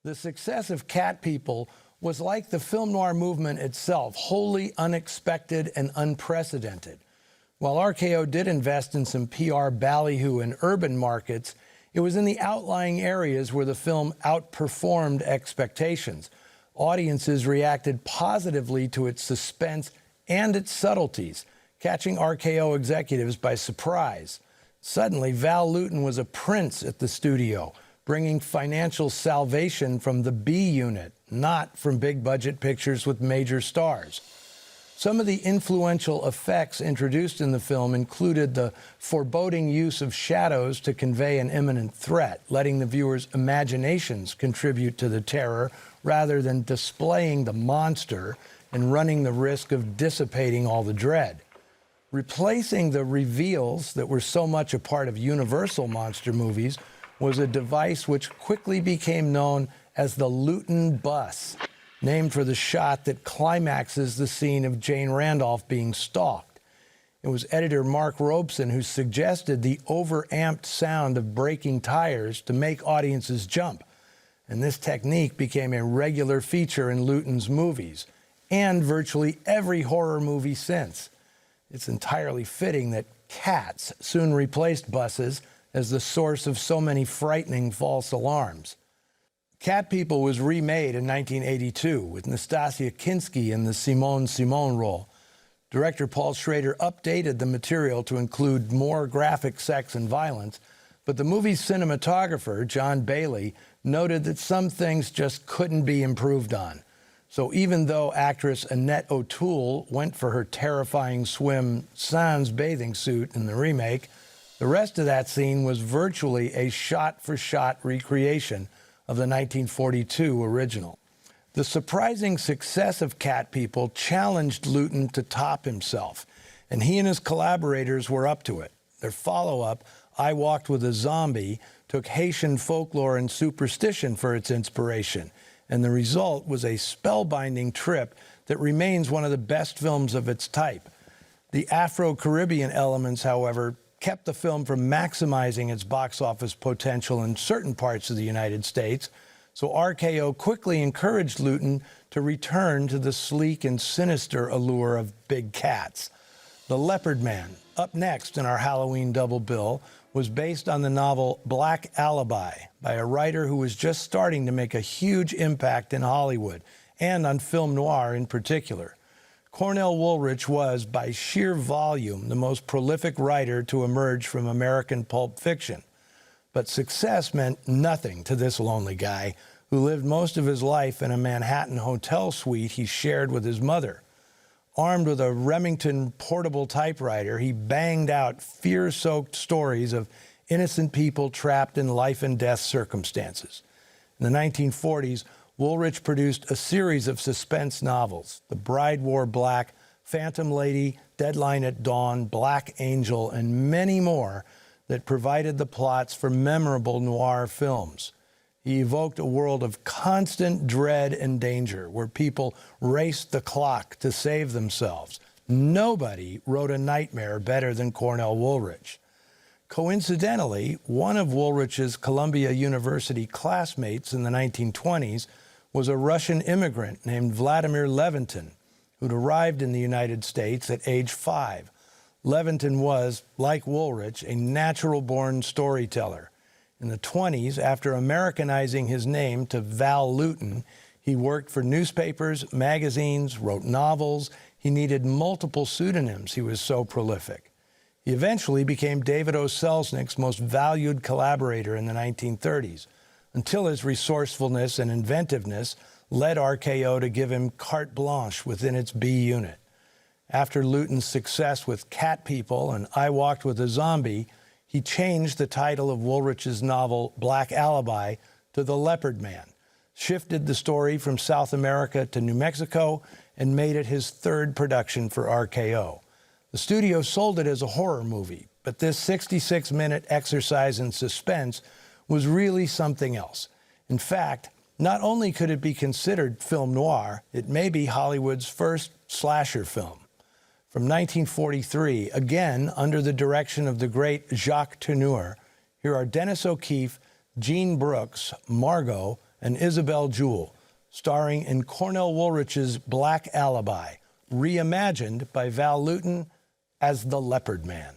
The success of Cat People was like the film noir movement itself, wholly unexpected and unprecedented. While RKO did invest in some PR ballyhoo in urban markets, it was in the outlying areas where the film outperformed expectations. Audiences reacted positively to its suspense and its subtleties, catching RKO executives by surprise. Suddenly, Val Lewton was a prince at the studio, bringing financial salvation from the B unit, not from big-budget pictures with major stars. Some of the influential effects introduced in the film included the foreboding use of shadows to convey an imminent threat, letting the viewers' imaginations contribute to the terror rather than displaying the monster and running the risk of dissipating all the dread. Replacing the reveals that were so much a part of Universal monster movies was a device which quickly became known as the Lewton bus, named for the shot that climaxes the scene of Jane Randolph being stalked. It was editor Mark Robeson who suggested the overamped sound of braking tires to make audiences jump. And this technique became a regular feature in Lewton's movies and virtually every horror movie since. It's entirely fitting that cats soon replaced buses as the source of so many frightening false alarms. Cat People was remade in 1982 with Nastasia Kinski in the Simone role. Director Paul Schrader updated the material to include more graphic sex and violence, but the movie's cinematographer, John Bailey, noted that some things just couldn't be improved on. So even though actress Annette O'Toole went for her terrifying swim sans bathing suit in the remake, the rest of that scene was virtually a shot-for-shot recreation of the 1942 original. The surprising success of Cat People challenged Lewton to top himself, and he and his collaborators were up to it. Their follow-up, I Walked with a Zombie, took Haitian folklore and superstition for its inspiration, and the result was a spellbinding trip that remains one of the best films of its type. The Afro-Caribbean elements, however, kept the film from maximizing its box office potential in certain parts of the United States, so RKO quickly encouraged Lewton to return to the sleek and sinister allure of big cats. The Leopard Man, up next in our Halloween double bill, was based on the novel Black Alibi by a writer who was just starting to make a huge impact in Hollywood, and on film noir in particular. Cornell Woolrich was, by sheer volume, the most prolific writer to emerge from American pulp fiction. But success meant nothing to this lonely guy who lived most of his life in a Manhattan hotel suite he shared with his mother. Armed with a Remington portable typewriter, he banged out fear-soaked stories of innocent people trapped in life-and-death circumstances. In the 1940s, Woolrich produced a series of suspense novels, The Bride Wore Black, Phantom Lady, Deadline at Dawn, Black Angel, and many more that provided the plots for memorable noir films. He evoked a world of constant dread and danger, where people raced the clock to save themselves. Nobody wrote a nightmare better than Cornell Woolrich. Coincidentally, one of Woolrich's Columbia University classmates in the 1920s was a Russian immigrant named Vladimir Levitin, who'd arrived in the United States at age 5. Levitin was, like Woolrich, a natural-born storyteller. In the 20s, after Americanizing his name to Val Lewton, he worked for newspapers, magazines, wrote novels. He needed multiple pseudonyms. He was so prolific. He eventually became David O. Selznick's most valued collaborator in the 1930s, until his resourcefulness and inventiveness led RKO to give him carte blanche within its B unit. After Lewton's success with Cat People and I Walked with a Zombie, he changed the title of Woolrich's novel Black Alibi to The Leopard Man, shifted the story from South America to New Mexico, and made it his third production for RKO. The studio sold it as a horror movie, but this 66-minute exercise in suspense was really something else. In fact, not only could it be considered film noir, it may be Hollywood's first slasher film. From 1943, again under the direction of the great Jacques Tourneur, here are Dennis O'Keefe, Jean Brooks, Margot, and Isabel Jewell, starring in Cornell Woolrich's Black Alibi, reimagined by Val Lewton as the Leopard Man.